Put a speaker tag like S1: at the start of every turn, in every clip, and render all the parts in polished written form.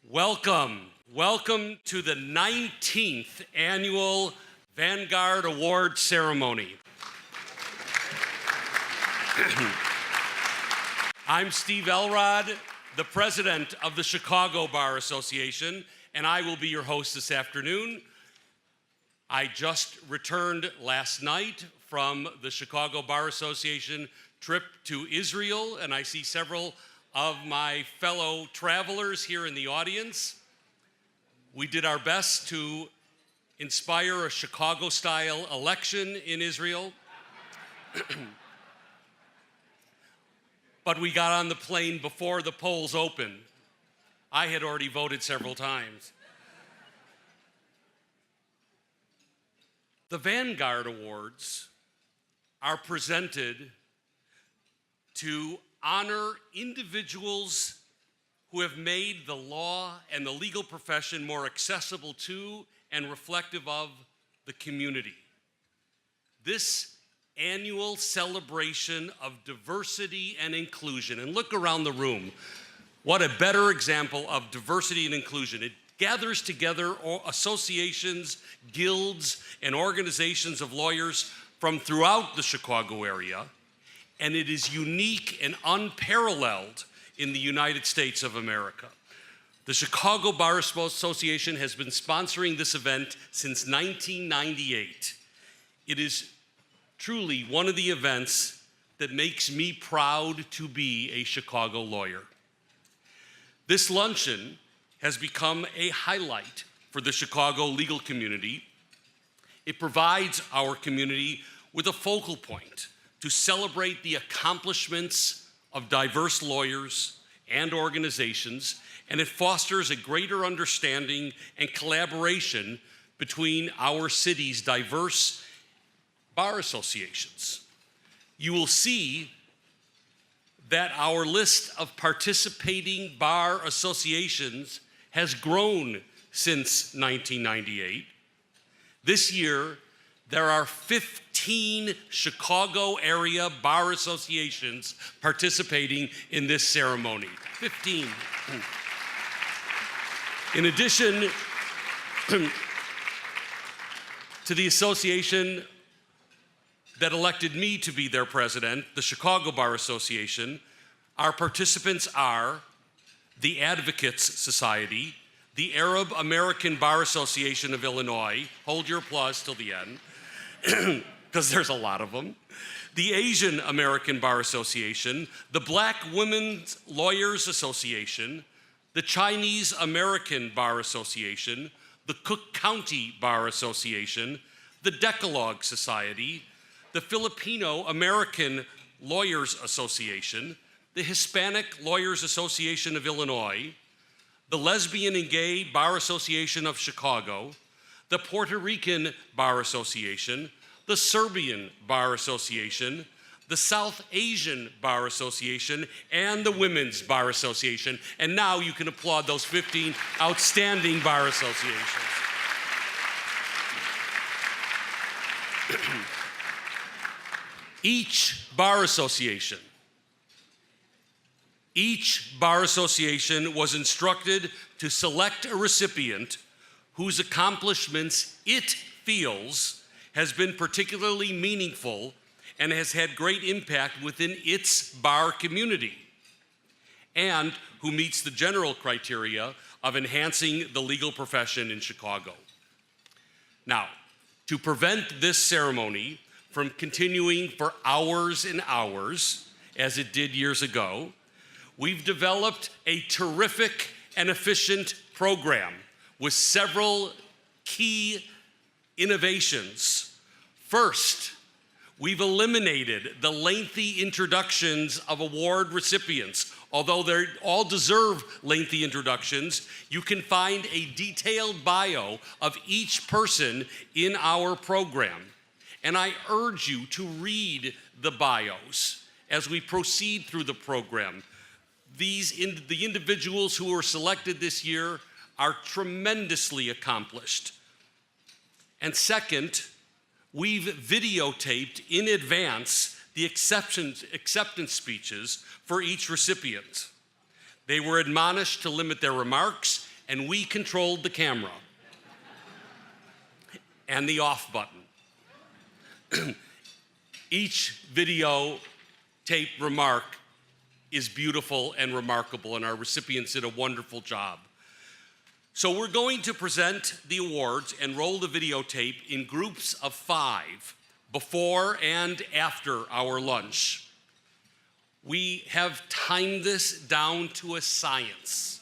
S1: Welcome to the 19th Annual Vanguard Award Ceremony. I'm Steve Elrod, the president of the Chicago Bar Association, and I will be your host this afternoon. I just returned last night from the Chicago Bar Association trip to Israel, and I see several of my fellow travelers here in the audience. We did our best to inspire a Chicago-style election in Israel. But we got on the plane before the polls opened. I had already voted several times. The Vanguard Awards are presented to honor individuals who have made the law and the legal profession more accessible to and reflective of the community. This annual celebration of diversity and inclusion, and look around the room, what a better example of diversity and inclusion. It gathers together associations, guilds, and organizations of lawyers from throughout the Chicago area, and it is unique and unparalleled in the United States of America. The Chicago Bar Association has been sponsoring this event since 1998. It is truly one of the events that makes me proud to be a Chicago lawyer. This luncheon has become a highlight for the Chicago legal community. It provides our community with a focal point to celebrate the accomplishments of diverse lawyers and organizations, and it fosters a greater understanding and collaboration between our city's diverse bar associations. You will see that our list of participating bar associations has grown since 1998. This year, there are 15 Chicago area bar associations participating in this ceremony. 15. In addition to the association that elected me to be their president, the Chicago Bar Association, our participants are the Advocates Society, the Arab American Bar Association of Illinois, hold your applause till the end, because there's a lot of them, the Asian American Bar Association, the Black Women's Lawyers Association, the Chinese American Bar Association, the Cook County Bar Association, the Decalogue Society, the Filipino American Lawyers Association, the Hispanic Lawyers Association of Illinois, the Lesbian and Gay Bar Association of Chicago, the Puerto Rican Bar Association, the Serbian Bar Association, the South Asian Bar Association, and the Women's Bar Association. And now you can applaud those 15 outstanding bar associations. Each bar association was instructed to select a recipient whose accomplishments it feels has been particularly meaningful and has had great impact within its bar community, and who meets the general criteria of enhancing the legal profession in Chicago. Now, to prevent this ceremony from continuing for hours and hours, as it did years ago, we've developed a terrific and efficient program with several key innovations. First, we've eliminated the lengthy introductions of award recipients. Although they all deserve lengthy introductions, you can find a detailed bio of each person in our program. And I urge you to read the bios as we proceed through the program. The individuals who were selected this year are tremendously accomplished. And second, we've videotaped in advance the acceptance speeches for each recipient. They were admonished to limit their remarks and we controlled the camera and the off button. Each video tape remark is beautiful and remarkable, and our recipients did a wonderful job. So we're going to present the awards and roll the videotape in groups of 5 before and after our lunch. We have timed this down to a science,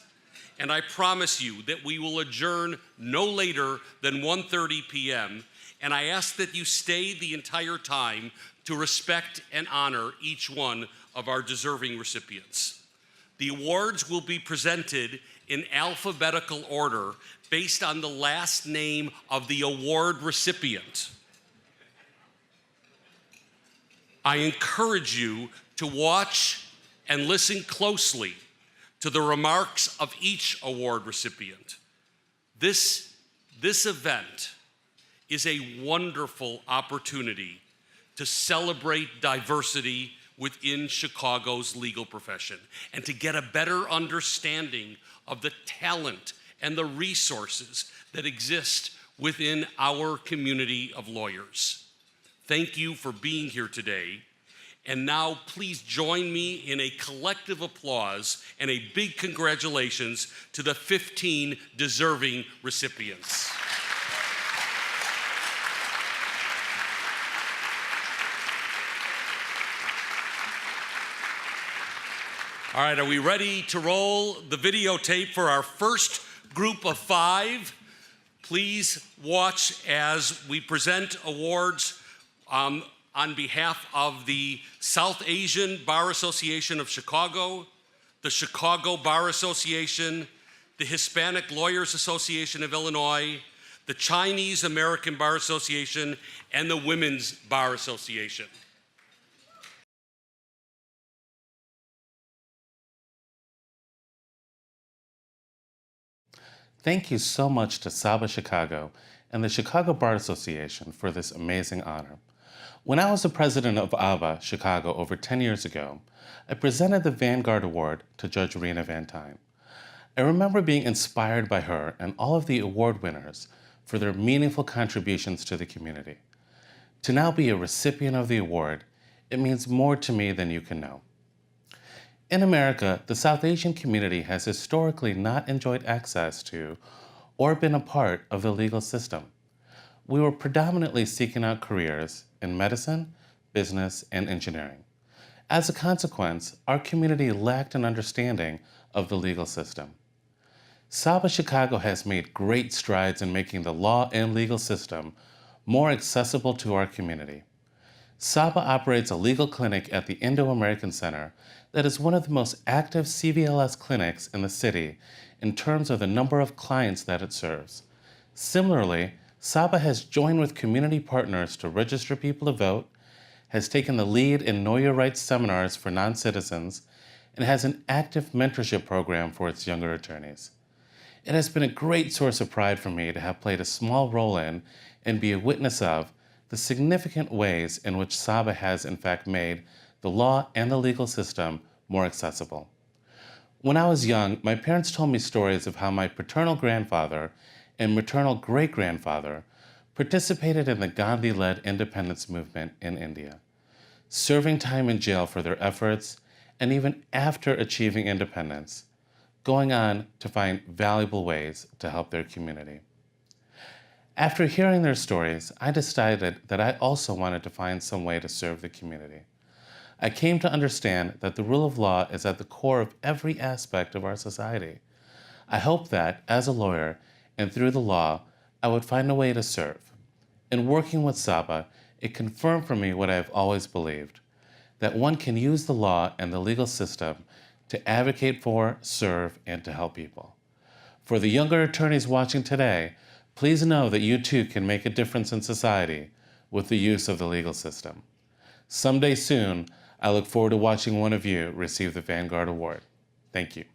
S1: and I promise you that we will adjourn no later than 1:30 p.m., and I ask that you stay the entire time to respect and honor each one of our deserving recipients. The awards will be presented in alphabetical order based on the last name of the award recipient. I encourage you to watch and listen closely to the remarks of each award recipient. This event is a wonderful opportunity to celebrate diversity within Chicago's legal profession and to get a better understanding of the talent and the resources that exist within our community of lawyers. Thank you for being here today. And now please join me in a collective applause and a big congratulations to the 15 deserving recipients. All right, are we ready to roll the videotape for our first group of 5? Please watch as we present awards on behalf of the South Asian Bar Association of Chicago, the Chicago Bar Association, the Hispanic Lawyers Association of Illinois, the Chinese American Bar Association, and the Women's Bar Association.
S2: Thank you so much to SABA Chicago and the Chicago Bar Association for this amazing honor. When I was the president of ABA Chicago over 10 years ago, I presented the Vanguard Award to Judge Rena Van Tine. I remember being inspired by her and all of the award winners for their meaningful contributions to the community. To now be a recipient of the award, it means more to me than you can know. In America, the South Asian community has historically not enjoyed access to or been a part of the legal system. We were predominantly seeking out careers in medicine, business, and engineering. As a consequence, our community lacked an understanding of the legal system. SABA Chicago has made great strides in making the law and legal system more accessible to our community. SABA operates a legal clinic at the Indo-American Center that is one of the most active CVLS clinics in the city in terms of the number of clients that it serves. Similarly, SABA has joined with community partners to register people to vote, has taken the lead in Know Your Rights seminars for non-citizens, and has an active mentorship program for its younger attorneys. It has been a great source of pride for me to have played a small role in and be a witness of the significant ways in which SABA has in fact made the law and the legal system more accessible. When I was young, my parents told me stories of how my paternal grandfather and maternal great-grandfather participated in the Gandhi-led independence movement in India, serving time in jail for their efforts, and even after achieving independence, going on to find valuable ways to help their community. After hearing their stories, I decided that I also wanted to find some way to serve the community. I came to understand that the rule of law is at the core of every aspect of our society. I hoped that, as a lawyer, and through the law, I would find a way to serve. In working with SABA, it confirmed for me what I have always believed, that one can use the law and the legal system to advocate for, serve, and to help people. For the younger attorneys watching today, please know that you too can make a difference in society with the use of the legal system. Someday soon, I look forward to watching one of you receive the Vanguard Award. Thank you.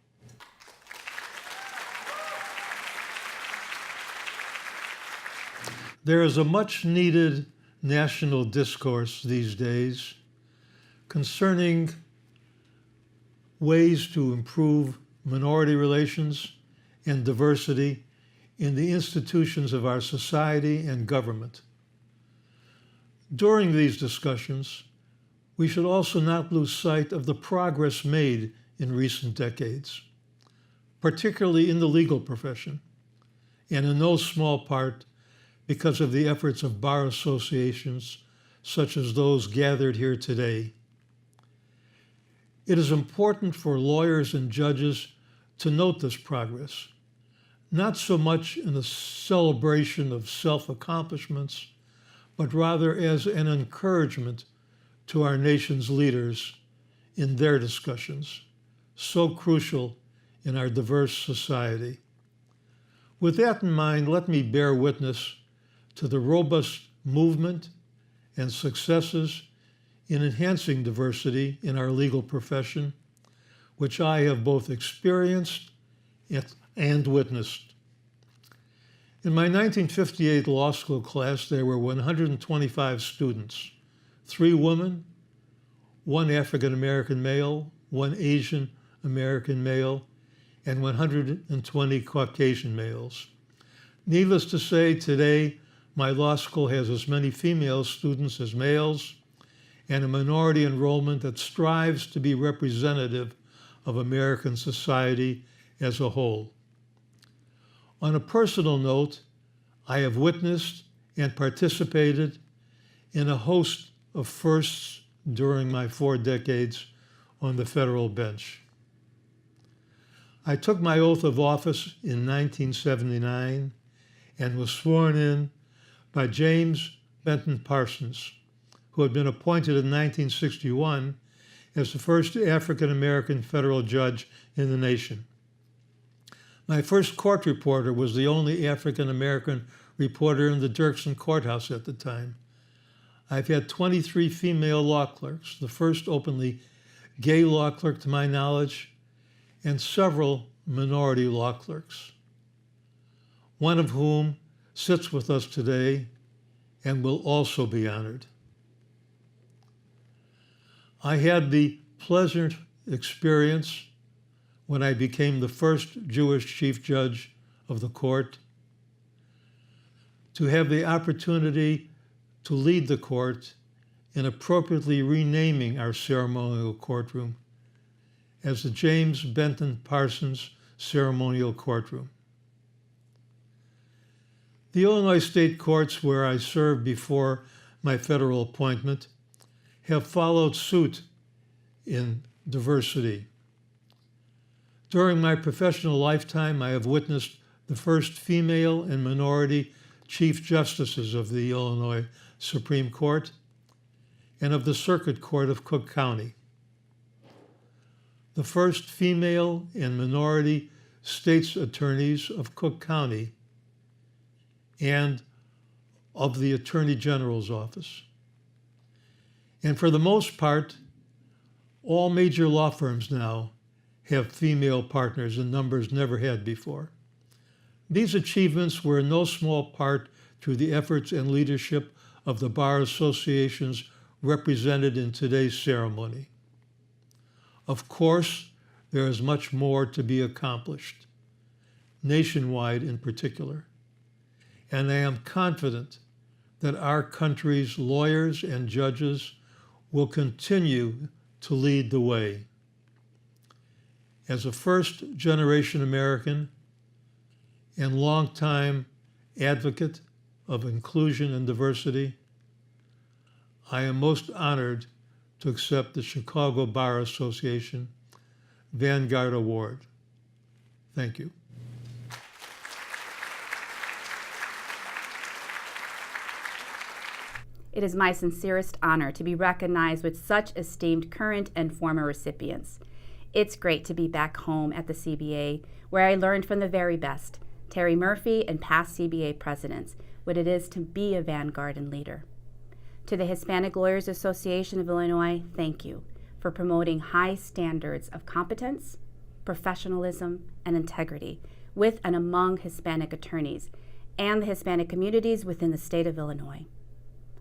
S3: There is a much-needed national discourse these days concerning ways to improve minority relations and diversity in the institutions of our society and government. During these discussions, we should also not lose sight of the progress made in recent decades, particularly in the legal profession, and in no small part because of the efforts of bar associations such as those gathered here today. It is important for lawyers and judges to note this progress, not so much in the celebration of self-accomplishments, but rather as an encouragement to our nation's leaders in their discussions, so crucial in our diverse society. With that in mind, let me bear witness to the robust movement and successes in enhancing diversity in our legal profession, which I have both experienced and witnessed. In my 1958 law school class, there were 125 students, 3 women, 1 African American male, 1 Asian American male, and 120 Caucasian males. Needless to say, today, my law school has as many female students as males, and a minority enrollment that strives to be representative of American society as a whole. On a personal note, I have witnessed and participated in a host of firsts during my 4 decades on the federal bench. I took my oath of office in 1979 and was sworn in by James Benton Parsons, who had been appointed in 1961 as the first African-American federal judge in the nation. My first court reporter was the only African-American reporter in the Dirksen courthouse at the time. I've had 23 female law clerks, the first openly gay law clerk to my knowledge, and several minority law clerks, one of whom sits with us today and will also be honored. I had the pleasant experience when I became the first Jewish chief judge of the court to have the opportunity to lead the court in appropriately renaming our ceremonial courtroom as the James Benton Parsons Ceremonial Courtroom. The Illinois state courts, where I served before my federal appointment, have followed suit in diversity. During my professional lifetime, I have witnessed the first female and minority chief justices of the Illinois Supreme Court and of the Circuit Court of Cook County, the first female and minority state's attorneys of Cook County, and of the Attorney General's office. And for the most part, all major law firms now have female partners in numbers never had before. These achievements were in no small part through the efforts and leadership of the bar associations represented in today's ceremony. Of course, there is much more to be accomplished, nationwide in particular. And I am confident that our country's lawyers and judges will continue to lead the way. As a first-generation American and longtime advocate of inclusion and diversity, I am most honored to accept the Chicago Bar Association Vanguard Award. Thank you.
S4: It is my sincerest honor to be recognized with such esteemed current and former recipients. It's great to be back home at the CBA, where I learned from the very best, Terry Murphy and past CBA presidents, what it is to be a vanguard and leader. To the Hispanic Lawyers Association of Illinois, thank you for promoting high standards of competence, professionalism, and integrity with and among Hispanic attorneys and the Hispanic communities within the state of Illinois.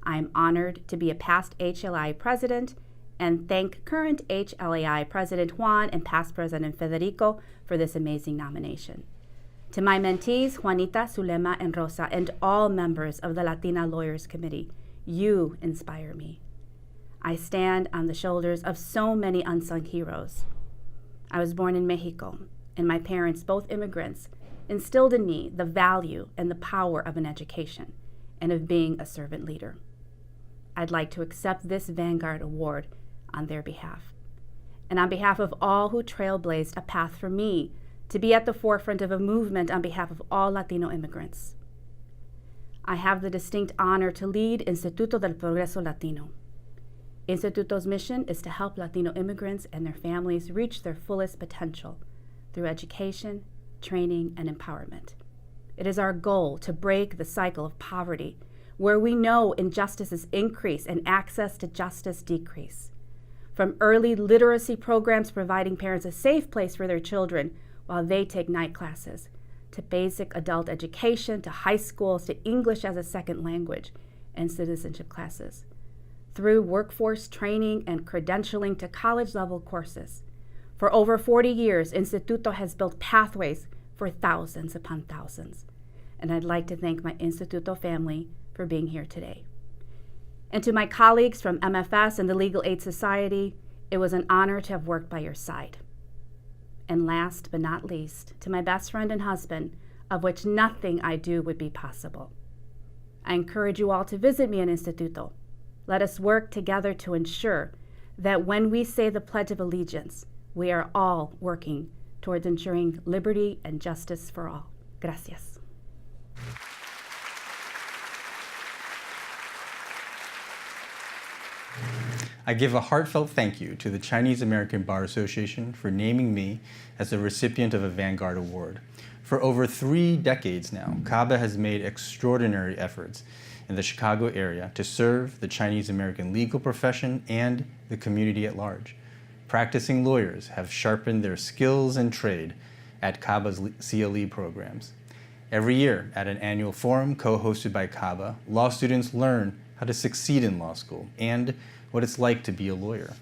S4: I am honored to be a past HLI president and thank current HLAI President Juan and past President Federico for this amazing nomination. To my mentees, Juanita, Zulema, and Rosa, and all members of the Latina Lawyers Committee, you inspire me. I stand on the shoulders of so many unsung heroes. I was born in Mexico, and my parents, both immigrants, instilled in me the value and the power of an education and of being a servant leader. I'd like to accept this Vanguard Award on their behalf, and on behalf of all who trailblazed a path for me to be at the forefront of a movement on behalf of all Latino immigrants. I have the distinct honor to lead Instituto del Progreso Latino. Instituto's mission is to help Latino immigrants and their families reach their fullest potential through education, training, and empowerment. It is our goal to break the cycle of poverty, where we know injustices increase and access to justice decrease. From early literacy programs providing parents a safe place for their children while they take night classes, to basic adult education, to high schools, to English as a second language, and citizenship classes. Through workforce training and credentialing to college-level courses. For over 40 years, Instituto has built pathways for thousands upon thousands. And I'd like to thank my Instituto family for being here today. And to my colleagues from MFS and the Legal Aid Society, it was an honor to have worked by your side. And last but not least, to my best friend and husband, of which nothing I do would be possible. I encourage you all to visit me in Instituto. Let us work together to ensure that when we say the Pledge of Allegiance, we are all working towards ensuring liberty and justice for all. Gracias.
S5: I give a heartfelt thank you to the Chinese American Bar Association for naming me as the recipient of a Vanguard Award. For over 3 decades now, CABA has made extraordinary efforts in the Chicago area to serve the Chinese American legal profession and the community at large. Practicing lawyers have sharpened their skills and trade at CABA's CLE programs. Every year at an annual forum co-hosted by CABA, law students learn how to succeed in law school and what it's like to be a lawyer.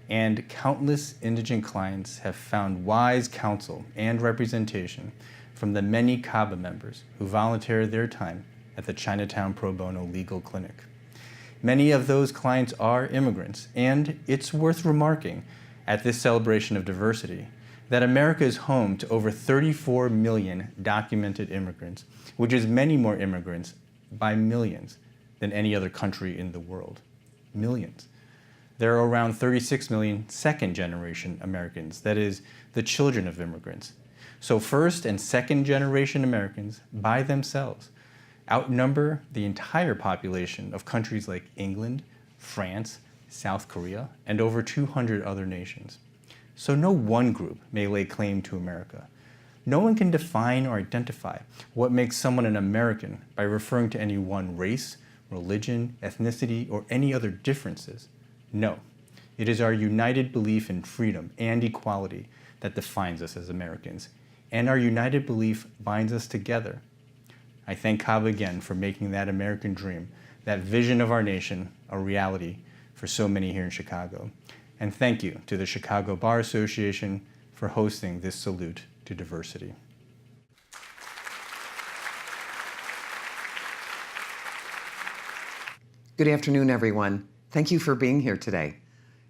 S5: And countless indigent clients have found wise counsel and representation from the many CABA members who volunteer their time at the Chinatown Pro Bono Legal Clinic. Many of those clients are immigrants, and it's worth remarking at this celebration of diversity that America is home to over 34 million documented immigrants, which is many more immigrants by millions than any other country in the world. Millions. There are around 36 million second-generation Americans, that is, the children of immigrants. So first and second-generation Americans, by themselves, outnumber the entire population of countries like England, France, South Korea, and over 200 other nations. So no one group may lay claim to America. No one can define or identify what makes someone an American by referring to any one race, religion, ethnicity, or any other differences. No, it is our united belief in freedom and equality that defines us as Americans, and our united belief binds us together. I thank CABA again for making that American dream, that vision of our nation, a reality for so many here in Chicago. And thank you to the Chicago Bar Association for hosting this salute to diversity.
S6: Good afternoon, everyone. Thank you for being here today.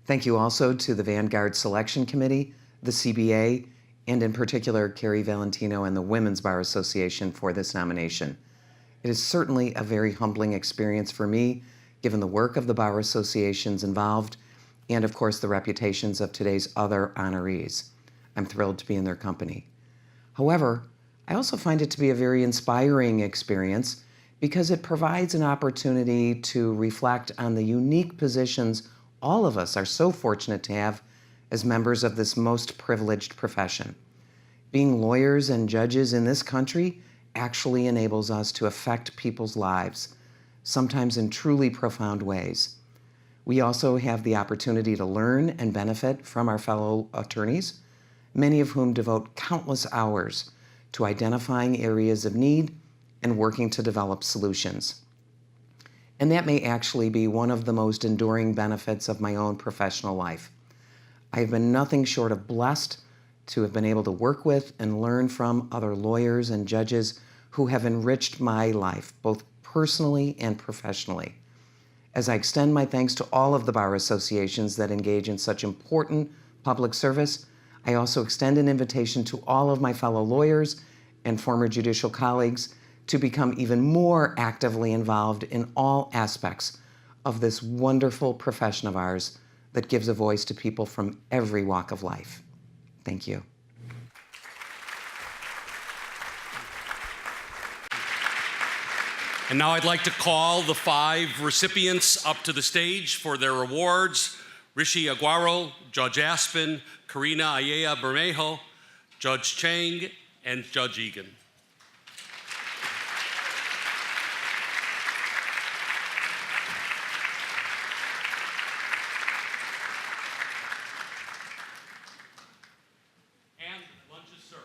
S6: Thank you also to the Vanguard Selection Committee, the CBA, and in particular, Carrie Valentino and the Women's Bar Association for this nomination. It is certainly a very humbling experience for me, given the work of the bar associations involved, and of course, the reputations of today's other honorees. I'm thrilled to be in their company. However, I also find it to be a very inspiring experience because it provides an opportunity to reflect on the unique positions all of us are so fortunate to have as members of this most privileged profession. Being lawyers and judges in this country actually enables us to affect people's lives, sometimes in truly profound ways. We also have the opportunity to learn and benefit from our fellow attorneys, many of whom devote countless hours to identifying areas of need and working to develop solutions. And that may actually be one of the most enduring benefits of my own professional life. I have been nothing short of blessed to have been able to work with and learn from other lawyers and judges who have enriched my life, both personally and professionally. As I extend my thanks to all of the bar associations that engage in such important public service, I also extend an invitation to all of my fellow lawyers and former judicial colleagues to become even more actively involved in all aspects of this wonderful profession of ours that gives a voice to people from every walk of life. Thank you.
S1: And now I'd like to call the 5 recipients up to the stage for their awards. RISHI Aguaro, Judge Aspen, Karina Ayala Bermejo, Judge Chang, and Judge Egan. And lunch is served.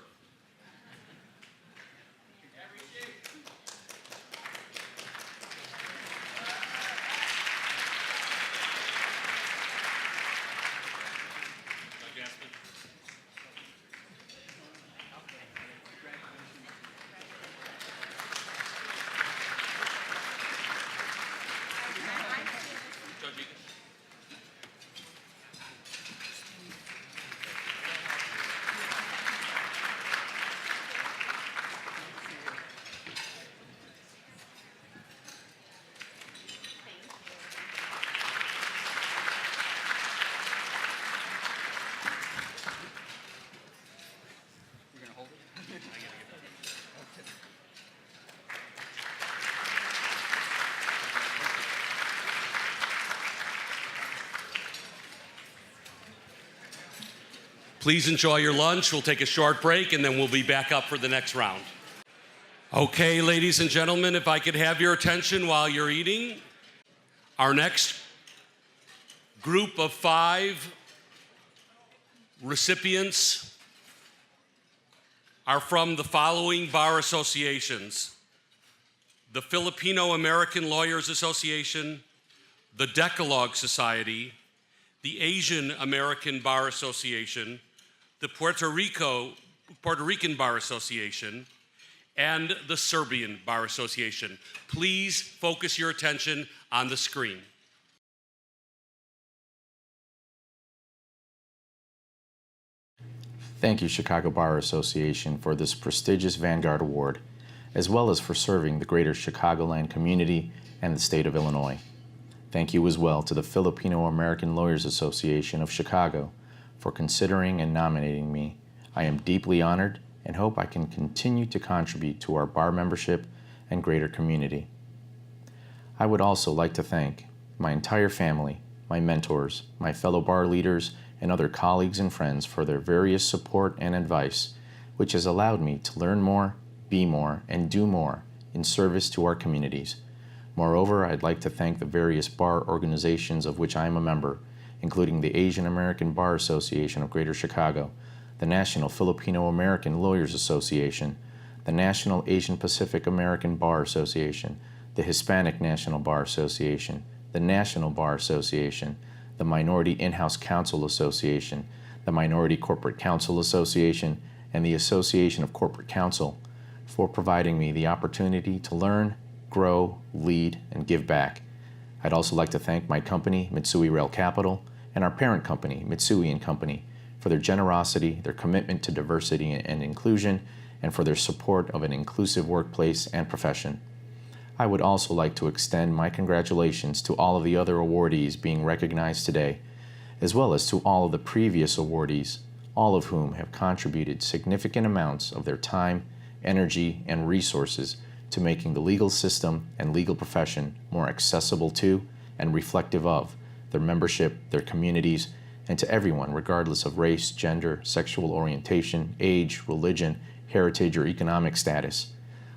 S1: Please enjoy your lunch. We'll take a short break and then we'll be back up for the next round. Okay, ladies and gentlemen, if I could have your attention while you're eating. Our next group of 5 recipients are from the following bar associations: the Filipino American Lawyers Association, the Decalogue Society, the Asian American Bar Association, the Puerto Rican Bar Association, and the Serbian Bar Association. Please focus your attention on the screen.
S7: Thank you, Chicago Bar Association, for this prestigious Vanguard Award, as well as for serving the greater Chicagoland community and the state of Illinois. Thank you as well to the Filipino American Lawyers Association of Chicago for considering and nominating me. I am deeply honored and hope I can continue to contribute to our bar membership and greater community. I would also like to thank my entire family, my mentors, my fellow bar leaders, and other colleagues and friends for their various support and advice, which has allowed me to learn more, be more, and do more in service to our communities. Moreover, I'd like to thank the various bar organizations of which I am a member, including the Asian American Bar Association of Greater Chicago, the National Filipino American Lawyers Association, the National Asian Pacific American Bar Association, the Hispanic National Bar Association, the National Bar Association, the Minority In-House Counsel Association, the Minority Corporate Counsel Association, and the Association of Corporate Counsel, for providing me the opportunity to learn, grow, lead, and give back. I'd also like to thank my company, Mitsui Rail Capital, and our parent company, Mitsui & Company, for their generosity, their commitment to diversity and inclusion, and for their support of an inclusive workplace and profession. I would also like to extend my congratulations to all of the other awardees being recognized today, as well as to all of the previous awardees, all of whom have contributed significant amounts of their time, energy, and resources to making the legal system and legal profession more accessible to and reflective of their membership, their communities, and to everyone regardless of race, gender, sexual orientation, age, religion, heritage, or economic status.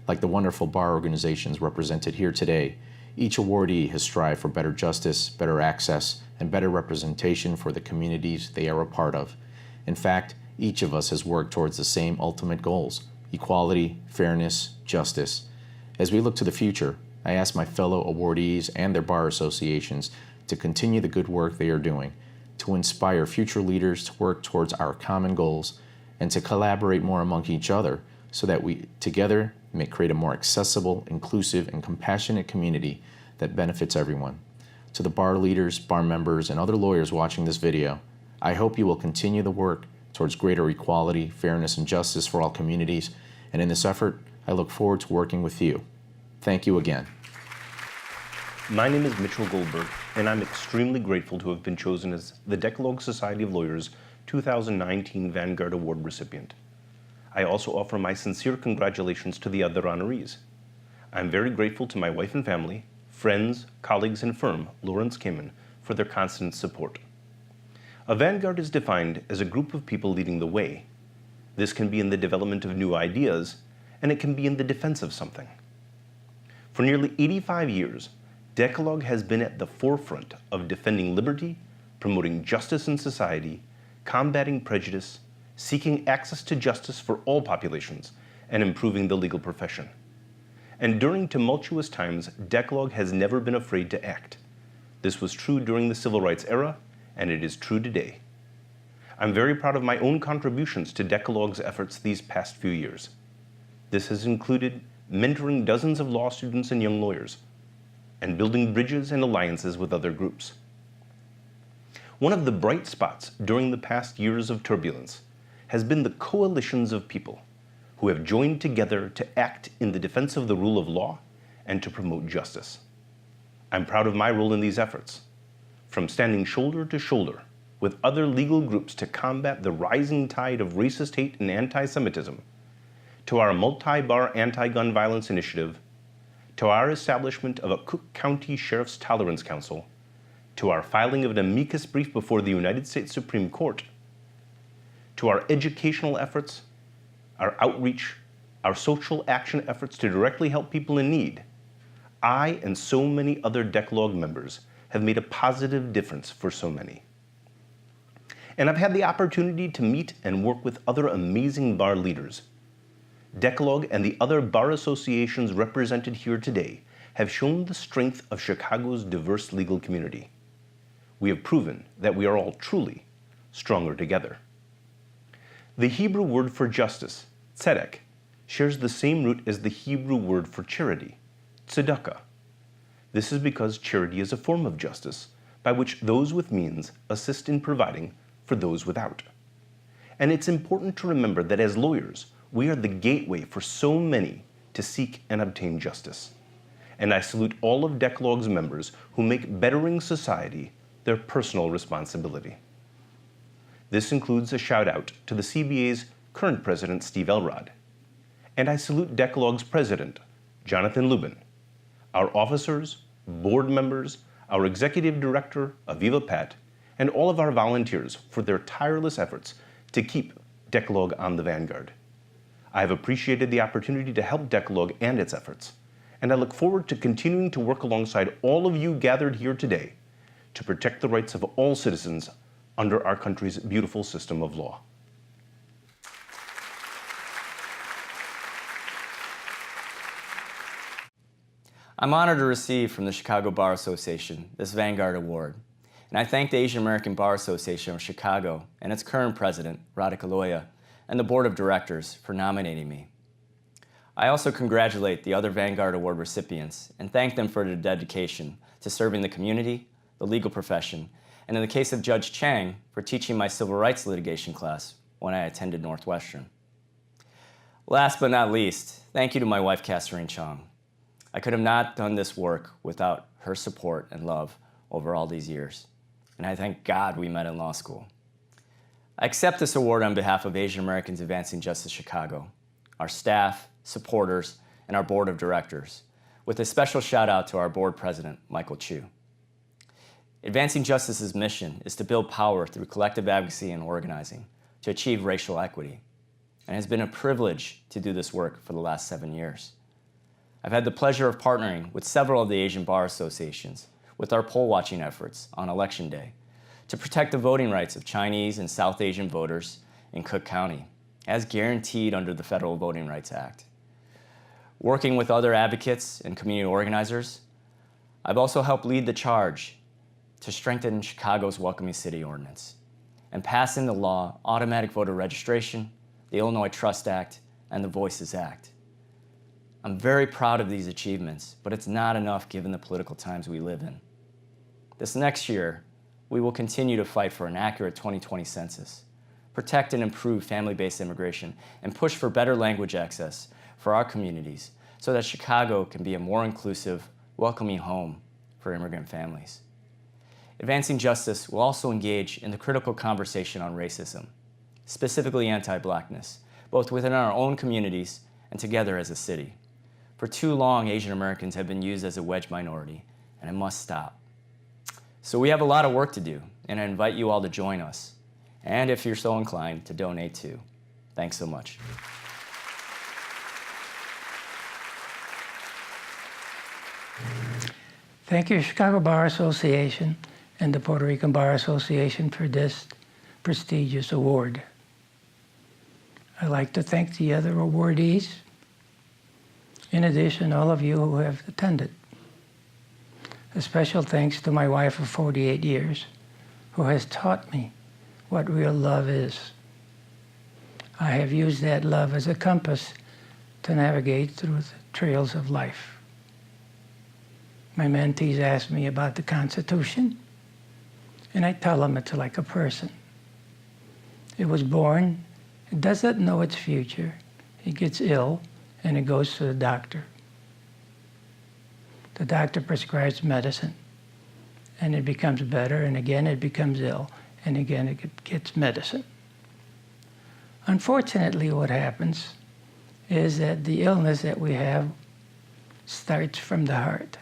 S7: Like the wonderful bar organizations represented here today, each awardee has strived for better justice, better access, and better representation for the communities they are a part of. In fact, each of us has worked towards the same ultimate goals: equality, fairness, justice. As we look to the future, I ask my fellow awardees and their bar associations to continue the good work they are doing, to inspire future leaders to work towards our common goals, and to collaborate more among each other so that we together may create a more accessible, inclusive, and compassionate community that benefits everyone. To the bar leaders, bar members, and other lawyers watching this video, I hope you will continue the work towards greater equality, fairness, and justice for all communities, and in this effort, I look forward to working with you. Thank you again.
S8: My name is Mitchell Goldberg, and I'm extremely grateful to have been chosen as the Decalogue Society of Lawyers 2019 Vanguard Award recipient. I also offer my sincere congratulations to the other honorees. I'm very grateful to my wife and family, friends, colleagues, and firm, Lawrence Kamen, for their constant support. A vanguard is defined as a group of people leading the way. This can be in the development of new ideas, and it can be in the defense of something. For nearly 85 years, Decalogue has been at the forefront of defending liberty, promoting justice in society, combating prejudice, seeking access to justice for all populations, and improving the legal profession. And during tumultuous times, Decalogue has never been afraid to act. This was true during the Civil Rights era, and it is true today. I'm very proud of my own contributions to Decalogue's efforts these past few years. This has included mentoring dozens of law students and young lawyers, and building bridges and alliances with other groups. One of the bright spots during the past years of turbulence has been the coalitions of people who have joined together to act in the defense of the rule of law and to promote justice. I'm proud of my role in these efforts, from standing shoulder to shoulder with other legal groups to combat the rising tide of racist hate and anti-Semitism, to our multi-bar anti-gun violence initiative, to our establishment of a Cook County Sheriff's Tolerance Council, to our filing of an amicus brief before the United States Supreme Court, to our educational efforts, our outreach, our social action efforts to directly help people in need, I and so many other Decalogue members have made a positive difference for so many. And I've had the opportunity to meet and work with other amazing bar leaders. Decalogue and the other bar associations represented here today have shown the strength of Chicago's diverse legal community. We have proven that we are all truly stronger together. The Hebrew word for justice, tzedek, shares the same root as the Hebrew word for charity, tzedakah. This is because charity is a form of justice by which those with means assist in providing for those without. And it's important to remember that as lawyers, we are the gateway for so many to seek and obtain justice. And I salute all of Decalogue's members who make bettering society their personal responsibility. This includes a shout out to the CBA's current president, Steve Elrod. And I salute Decalogue's president, Jonathan Lubin, our officers, board members, our executive director, Aviva Pat, and all of our volunteers for their tireless efforts to keep Decalogue on the vanguard. I have appreciated the opportunity to help Decalogue and its efforts, and I look forward to continuing to work alongside all of you gathered here today to protect the rights of all citizens under our country's beautiful system of law.
S9: I'm honored to receive from the Chicago Bar Association this Vanguard Award, and I thank the Asian American Bar Association of Chicago and its current president, Radhika Loya, and the board of directors for nominating me. I also congratulate the other Vanguard Award recipients and thank them for their dedication to serving the community, the legal profession, and in the case of Judge Chang, for teaching my civil rights litigation class when I attended Northwestern. Last but not least, thank you to my wife, Catherine Chong. I could have not done this work without her support and love over all these years, and I thank God we met in law school. I accept this award on behalf of Asian Americans Advancing Justice Chicago, our staff, supporters, and our board of directors, with a special shout out to our board president, Michael Chu. Advancing Justice's mission is to build power through collective advocacy and organizing to achieve racial equity, and it has been a privilege to do this work for the last 7 years. I've had the pleasure of partnering with several of the Asian bar associations with our poll watching efforts on Election Day to protect the voting rights of Chinese and South Asian voters in Cook County, as guaranteed under the Federal Voting Rights Act. Working with other advocates and community organizers, I've also helped lead the charge to strengthen Chicago's Welcoming City Ordinance and pass into law automatic voter registration, the Illinois Trust Act, and the Voices Act. I'm very proud of these achievements, but it's not enough given the political times we live in. This next year, we will continue to fight for an accurate 2020 census, protect and improve family-based immigration, and push for better language access for our communities so that Chicago can be a more inclusive, welcoming home for immigrant families. Advancing justice will also engage in the critical conversation on racism, specifically anti-Blackness, both within our own communities and together as a city. For too long, Asian Americans have been used as a wedge minority, and it must stop. So we have a lot of work to do, and I invite you all to join us, and if you're so inclined, to donate too. Thanks so much.
S10: Thank you, Chicago Bar Association and the Puerto Rican Bar Association for this prestigious award. I'd like to thank the other awardees. In addition, all of you who have attended. A special thanks to my wife of 48 years, who has taught me what real love is. I have used that love as a compass to navigate through the trails of life. My mentees ask me about the Constitution, and I tell them it's like a person. It was born, it doesn't know its future, it gets ill, and it goes to the doctor. The doctor prescribes medicine, and it becomes better, and again it becomes ill, and again it gets medicine. Unfortunately, what happens is that the illness that we have starts from the heart.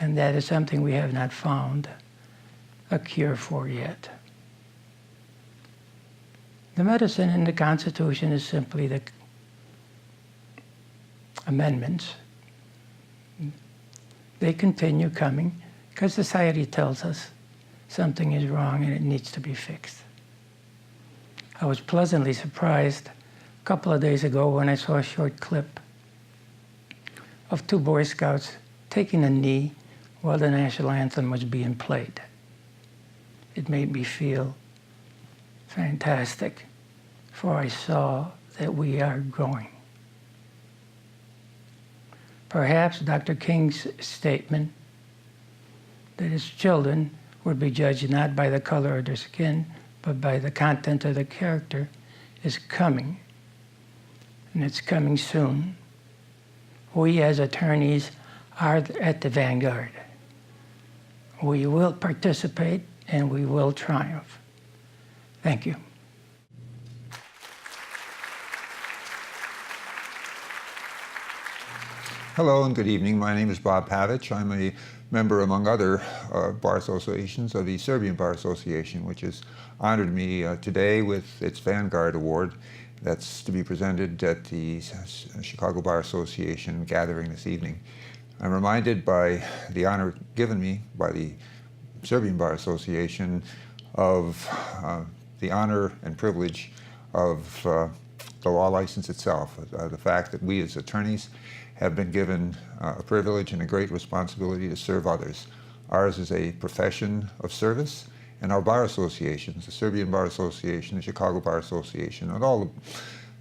S10: And that is something we have not found a cure for yet. The medicine in the Constitution is simply the amendments. They continue coming because society tells us something is wrong and it needs to be fixed. I was pleasantly surprised a couple of days ago when I saw a short clip of 2 Boy Scouts taking a knee while the national anthem was being played. It made me feel fantastic, for I saw that we are growing. Perhaps Dr. King's statement that his children would be judged not by the color of their skin, but by the content of their character is coming, and it's coming soon. We as attorneys are at the vanguard. We will participate and we will triumph. Thank you.
S11: Hello and good evening. My name is Bob Pavic. I'm a member, among other bar associations, of the Serbian Bar Association, which has honored me today with its Vanguard Award that's to be presented at the Chicago Bar Association gathering this evening. I'm reminded by the honor given me by the Serbian Bar Association of the honor and privilege of the law license itself, the fact that we as attorneys have been given a privilege and a great responsibility to serve others. Ours is a profession of service, and our bar associations, the Serbian Bar Association, the Chicago Bar Association, and all the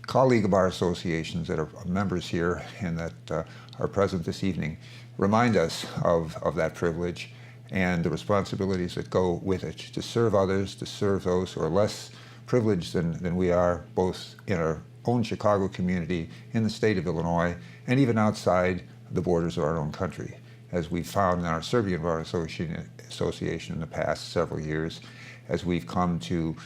S11: colleague bar associations that are members here and that are present this evening, remind us of that privilege and the responsibilities that go with it, to serve others, to serve those who are less privileged than we are, both in our own Chicago community, in the state of Illinois, and even outside the borders of our own country, as we've found in our Serbian Bar Association in the past several years, as we've come to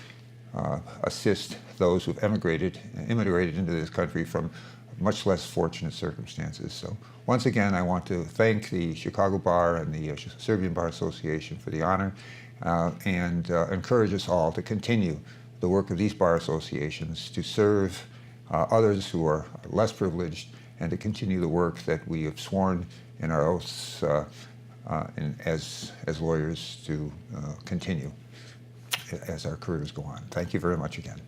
S11: assist those who've immigrated into this country from much less fortunate circumstances. So once again, I want to thank the Chicago Bar and the Serbian Bar Association for the honor and encourage us all to continue the work of these bar associations to serve others who are less privileged and to continue the work that we have sworn in our oaths as lawyers to continue as our careers go on. Thank you very much again.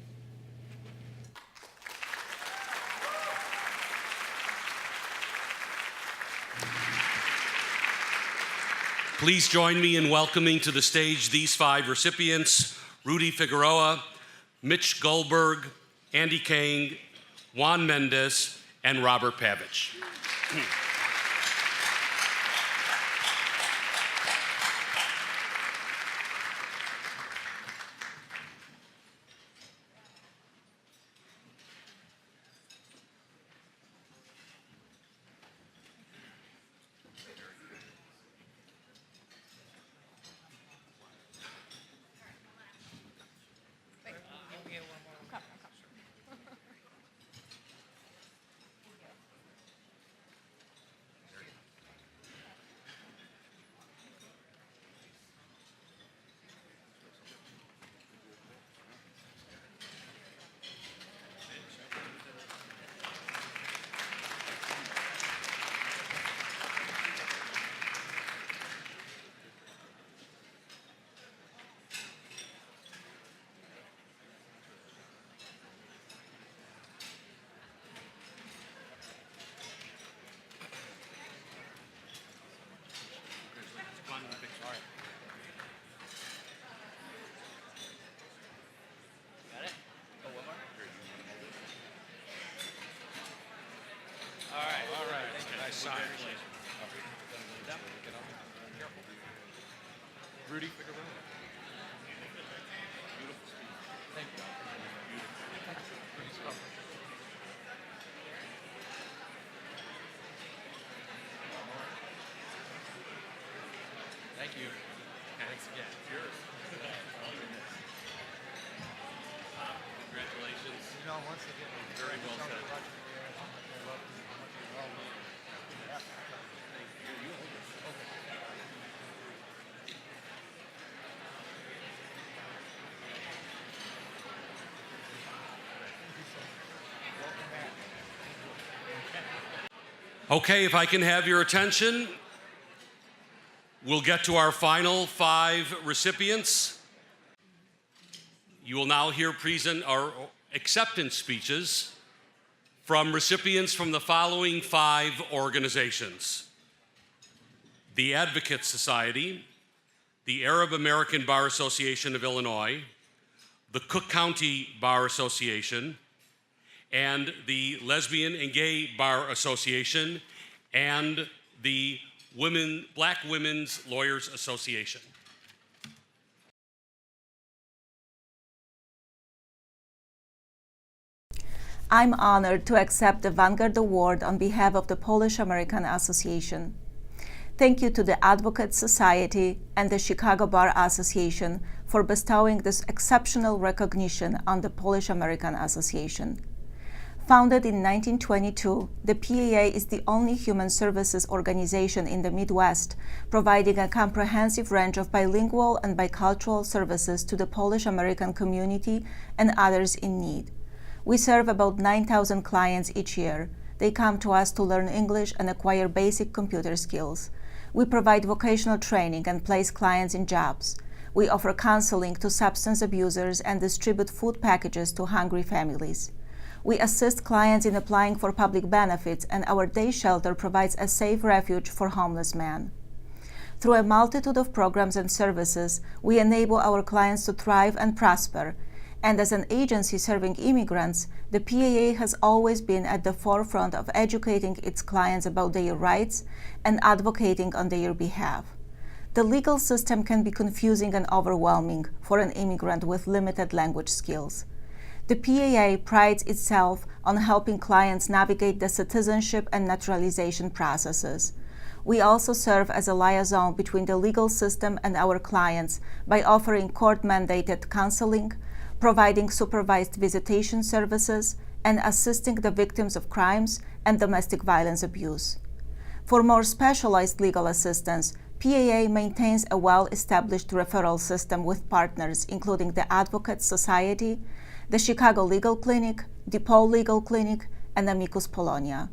S1: Please join me in welcoming to the stage these 5 recipients: Rudy Figueroa, Mitch Goldberg, Andy Kang, Juan Mendez, and Robert Pavich.
S12: Rudy Figueroa. Thank you. Thank you. Thanks again. Yours.
S1: Congratulations.
S12: You know, once again,
S1: Very well said. Okay, if I can have your attention, we'll get to our final 5 recipients. You will now hear our acceptance speeches from recipients from the following 5 organizations: the Advocate Society, the Arab American Bar Association of Illinois, the Cook County Bar Association, and the Lesbian and Gay Bar Association, and the Black Women's Lawyers Association.
S13: I'm honored to accept the Vanguard Award on behalf of the Polish American Association. Thank you to the Advocate Society and the Chicago Bar Association for bestowing this exceptional recognition on the Polish American Association. Founded in 1922, the PAA is the only human services organization in the Midwest providing a comprehensive range of bilingual and bicultural services to the Polish American community and others in need. We serve about 9,000 clients each year. They come to us to learn English and acquire basic computer skills. We provide vocational training and place clients in jobs. We offer counseling to substance abusers and distribute food packages to hungry families. We assist clients in applying for public benefits, and our day shelter provides a safe refuge for homeless men. Through a multitude of programs and services, we enable our clients to thrive and prosper. And as an agency serving immigrants, the PAA has always been at the forefront of educating its clients about their rights and advocating on their behalf. The legal system can be confusing and overwhelming for an immigrant with limited language skills. The PAA prides itself on helping clients navigate the citizenship and naturalization processes. We also serve as a liaison between the legal system and our clients by offering court-mandated counseling, providing supervised visitation services, and assisting the victims of crimes and domestic violence abuse. For more specialized legal assistance, PAA maintains a well-established referral system with partners including the Advocate Society, the Chicago Legal Clinic, DePaul Legal Clinic, and Amicus Polonia.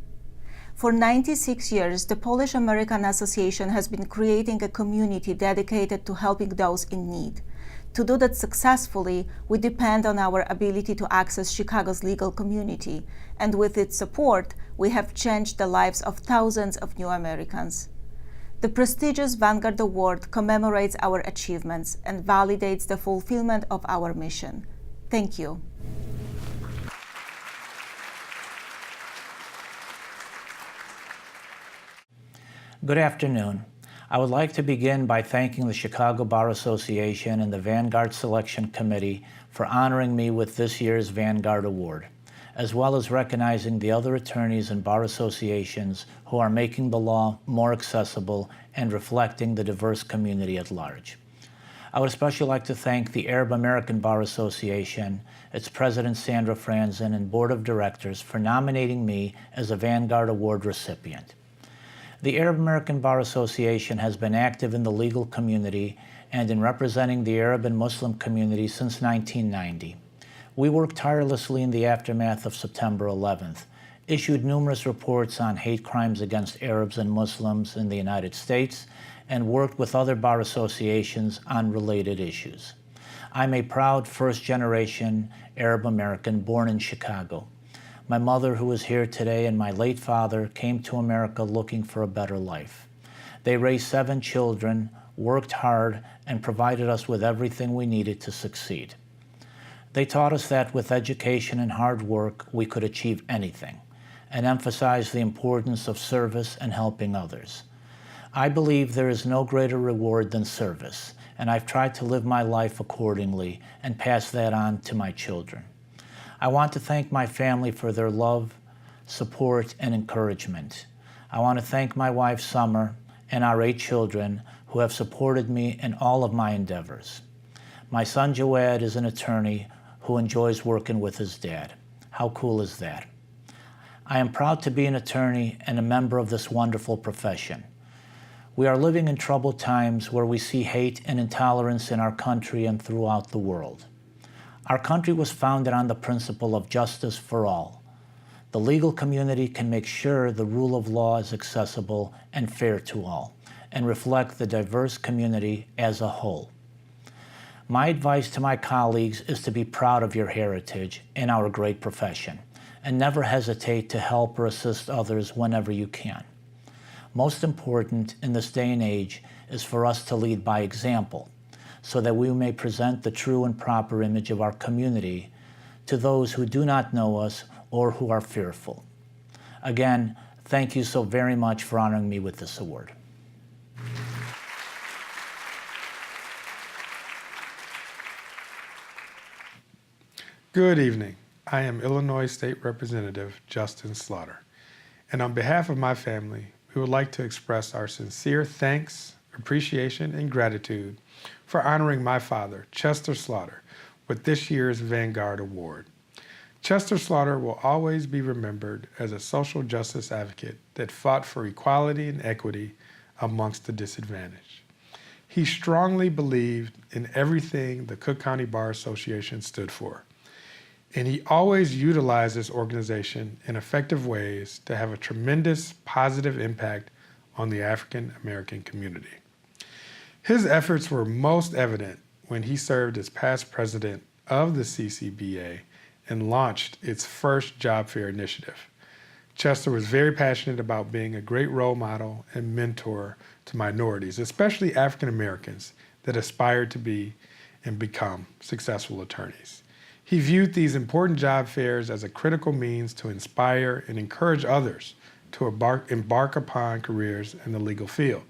S13: For 96 years, the Polish American Association has been creating a community dedicated to helping those in need. To do that successfully, we depend on our ability to access Chicago's legal community, and with its support, we have changed the lives of thousands of new Americans. The prestigious Vanguard Award commemorates our achievements and validates the fulfillment of our mission. Thank you.
S14: Good afternoon. I would like to begin by thanking the Chicago Bar Association and the Vanguard Selection Committee for honoring me with this year's Vanguard Award, as well as recognizing the other attorneys and bar associations who are making the law more accessible and reflecting the diverse community at large. I would especially like to thank the Arab American Bar Association, its President Sandra Franzen, and Board of Directors for nominating me as a Vanguard Award recipient. The Arab American Bar Association has been active in the legal community and in representing the Arab and Muslim community since 1990. We worked tirelessly in the aftermath of September 11th, issued numerous reports on hate crimes against Arabs and Muslims in the United States, and worked with other bar associations on related issues. I'm a proud first-generation Arab American born in Chicago. My mother, who is here today, and my late father came to America looking for a better life. They raised 7 children, worked hard, and provided us with everything we needed to succeed. They taught us that with education and hard work, we could achieve anything, and emphasized the importance of service and helping others. I believe there is no greater reward than service, and I've tried to live my life accordingly and pass that on to my children. I want to thank my family for their love, support, and encouragement. I want to thank my wife, Summer, and our 8 children who have supported me in all of my endeavors. My son, JUAN, is an attorney who enjoys working with his dad. How cool is that? I am proud to be an attorney and a member of this wonderful profession. We are living in troubled times where we see hate and intolerance in our country and throughout the world. Our country was founded on the principle of justice for all. The legal community can make sure the rule of law is accessible and fair to all, and reflect the diverse community as a whole. My advice to my colleagues is to be proud of your heritage and our great profession, and never hesitate to help or assist others whenever you can. Most important in this day and age is for us to lead by example, so that we may present the true and proper image of our community to those who do not know us or who are fearful. Again, thank you so very much for honoring me with this award.
S15: Good evening. I am Illinois State Representative Justin Slaughter, and on behalf of my family, we would like to express our sincere thanks, appreciation, and gratitude for honoring my father, Chester Slaughter, with this year's Vanguard Award. Chester Slaughter will always be remembered as a social justice advocate that fought for equality and equity amongst the disadvantaged. He strongly believed in everything the Cook County Bar Association stood for, and he always utilized this organization in effective ways to have a tremendous positive impact on the African American community. His efforts were most evident when he served as past president of the CCBA and launched its first job fair initiative. Chester was very passionate about being a great role model and mentor to minorities, especially African Americans that aspired to be and become successful attorneys. He viewed these important job fairs as a critical means to inspire and encourage others to embark upon careers in the legal field.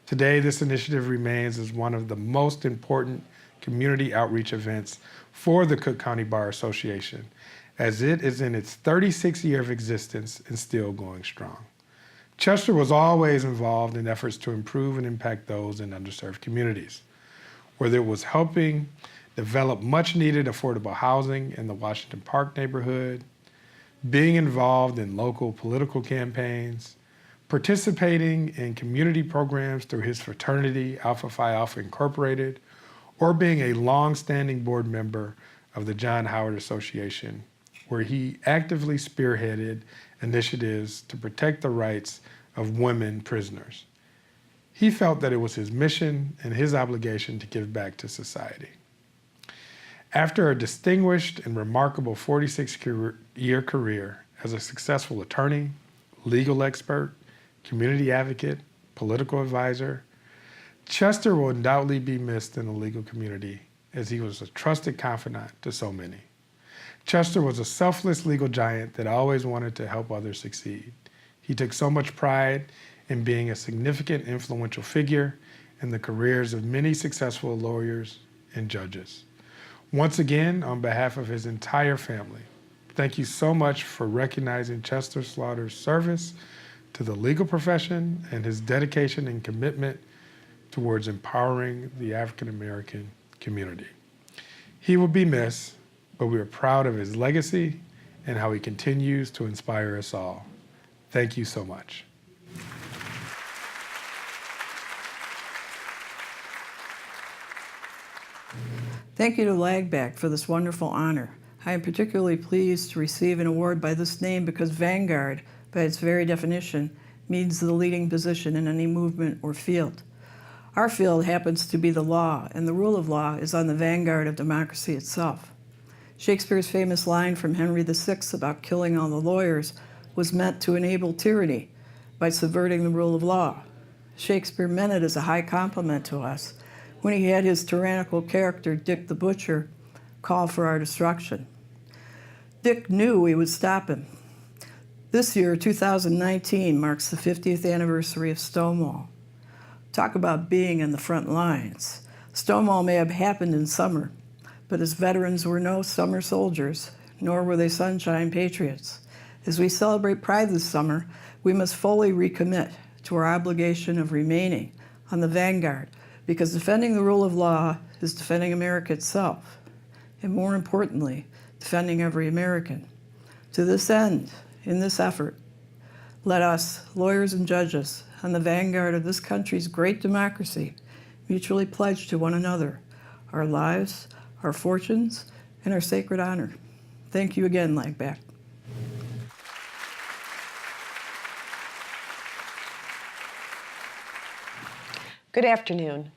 S15: Today, this initiative remains as one of the most important community outreach events for the Cook County Bar Association, as it is in its 36th year of existence and still going strong. Chester was always involved in efforts to improve and impact those in underserved communities, whether it was helping develop much-needed affordable housing in the Washington Park neighborhood, being involved in local political campaigns, participating in community programs through his fraternity, Alpha Phi Alpha Incorporated, or being a long-standing board member of the John Howard Association, where he actively spearheaded initiatives to protect the rights of women prisoners. He felt that it was his mission and his obligation to give back to society. After a distinguished and remarkable 46-year career as a successful attorney, legal expert, community advocate, political advisor, Chester will undoubtedly be missed in the legal community as he was a trusted confidant to so many. Chester was a selfless legal giant that always wanted to help others succeed. He took so much pride in being a significant influential figure in the careers of many successful lawyers and judges. Once again, on behalf of his entire family, thank you so much for recognizing Chester Slaughter's service to the legal profession and his dedication and commitment towards empowering the African American community. He will be missed, but we are proud of his legacy and how he continues to inspire us all. Thank you so much.
S16: Thank you to LAGBAC for this wonderful honor. I am particularly pleased to receive an award by this name because Vanguard, by its very definition, means the leading position in any movement or field. Our field happens to be the law, and the rule of law is on the vanguard of democracy itself. Shakespeare's famous line from Henry VI about killing all the lawyers was meant to enable tyranny by subverting the rule of law. Shakespeare meant it as a high compliment to us when he had his tyrannical character, Dick the Butcher, call for our destruction. Dick knew we would stop him. This year, 2019, marks the 50th anniversary of Stonewall. Talk about being in the front lines. Stonewall may have happened in summer, but his veterans were no summer soldiers, nor were they sunshine patriots. As we celebrate Pride this summer, we must fully recommit to our obligation of remaining on the vanguard, because defending the rule of law is defending America itself, and more importantly, defending every American. To this end, in this effort, let us, lawyers and judges, on the vanguard of this country's great democracy, mutually pledge to one another our lives, our fortunes, and our sacred honor. Thank you again, LAGBAC.
S17: Good afternoon.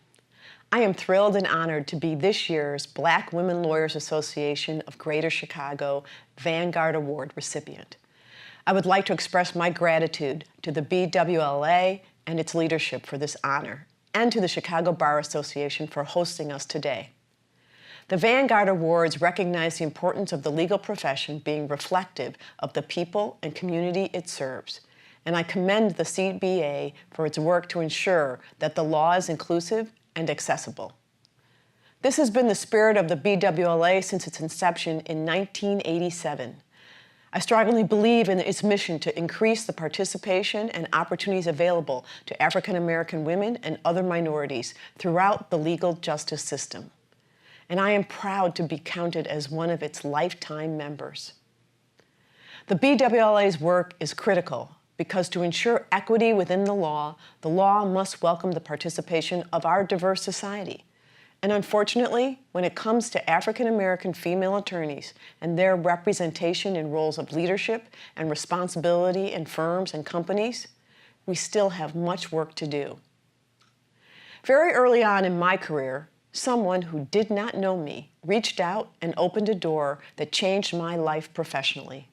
S17: I am thrilled and honored to be this year's Black Women Lawyers Association of Greater Chicago Vanguard Award recipient. I would like to express my gratitude to the BWLA and its leadership for this honor, and to the Chicago Bar Association for hosting us today. The Vanguard Awards recognize the importance of the legal profession being reflective of the people and community it serves, and I commend the CBA for its work to ensure that the law is inclusive and accessible. This has been the spirit of the BWLA since its inception in 1987. I strongly believe in its mission to increase the participation and opportunities available to African American women and other minorities throughout the legal justice system. And I am proud to be counted as one of its lifetime members. The BWLA's work is critical because to ensure equity within the law must welcome the participation of our diverse society. And unfortunately, when it comes to African American female attorneys and their representation in roles of leadership and responsibility in firms and companies, we still have much work to do. Very early on in my career, someone who did not know me reached out and opened a door that changed my life professionally.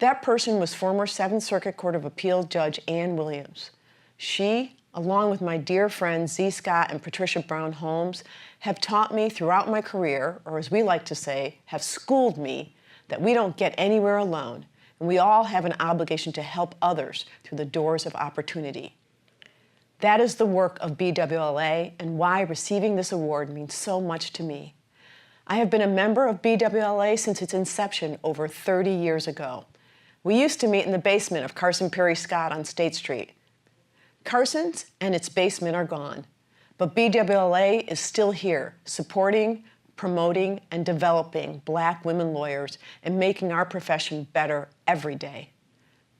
S17: That person was former Seventh Circuit Court of Appeal Judge Ann Williams. She, along with my dear friends Z. Scott and Patricia Brown Holmes, have taught me throughout my career, or as we like to say, have schooled me, that we don't get anywhere alone, and we all have an obligation to help others through the doors of opportunity. That is the work of BWLA and why receiving this award means so much to me. I have been a member of BWLA since its inception over 30 years ago. We used to meet in the basement of Carson Perry Scott on State Street. Carson's and its basement are gone, but BWLA is still here, supporting, promoting, and developing Black women lawyers and making our profession better every day.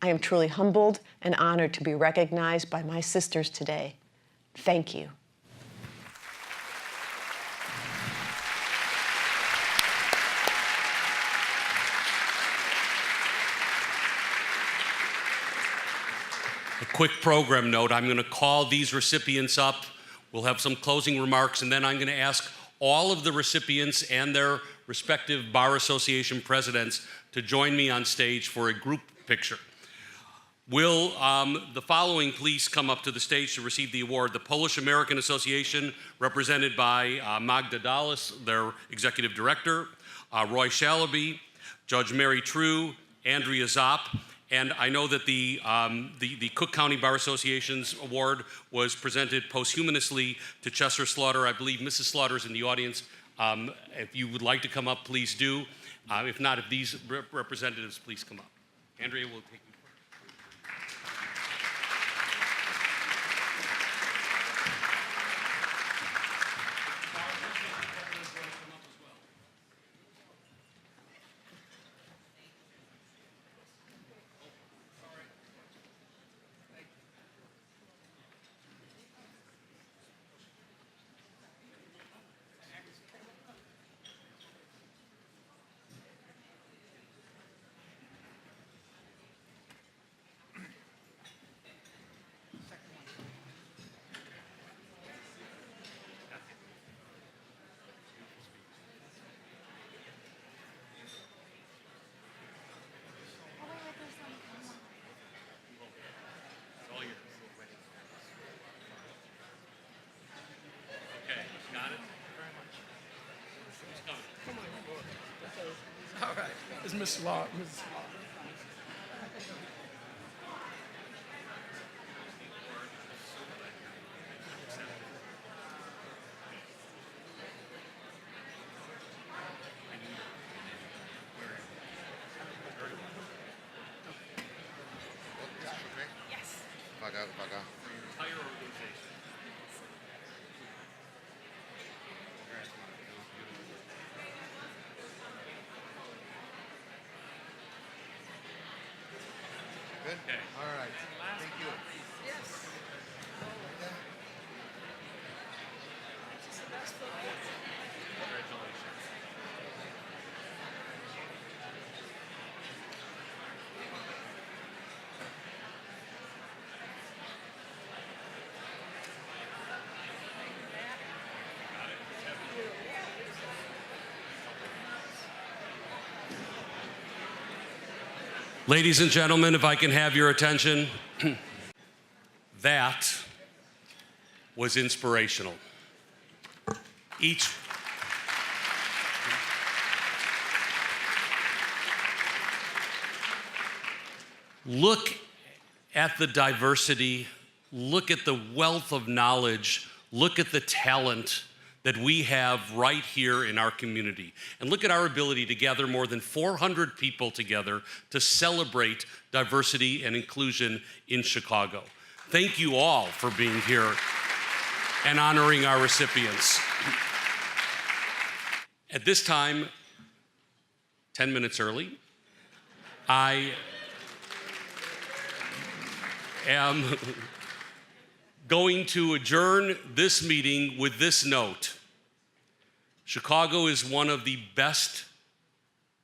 S17: I am truly humbled and honored to be recognized by my sisters today. Thank you.
S1: A quick program note, I'm going to call these recipients up. We'll have some closing remarks, and then I'm going to ask all of the recipients and their respective Bar Association presidents to join me on stage for a group picture. Will the following please come up to the stage to receive the award? The Polish American Association, represented by Magda DOLAS, their executive director, Roy Shalaby, Judge Mary True, Andrea ZOPP, And I know that the Cook County Bar Association's award was presented posthumously to Chester Slaughter. I believe Mrs. Slaughter is in the audience. If you would like to come up, please do. If not, if these representatives please come up. Andrea will take you.
S12: All right, it's Ms. Slaughter.
S18: Yes.
S12: Entire organization.
S18: Good?
S1: Okay.
S18: All right. Thank you.
S12: Yes.
S1: Ladies and gentlemen, if I can have your attention, that was inspirational. Look at the diversity, look at the wealth of knowledge, look at the talent that we have right here in our community. And look at our ability to gather more than 400 people together to celebrate diversity and inclusion in Chicago. Thank you all for being here and honoring our recipients. At this time, 10 minutes early, I am going to adjourn this meeting with this note. Chicago is one of the best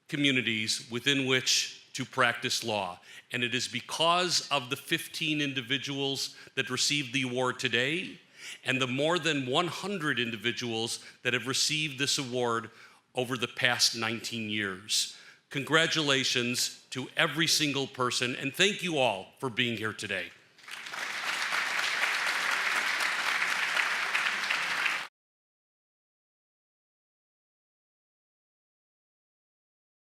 S1: communities within which to practice law. And it is because of the 15 individuals that received the award today and the more than 100 individuals that have received this award over the past 19 years. Congratulations to every single person, and thank you all for being here today.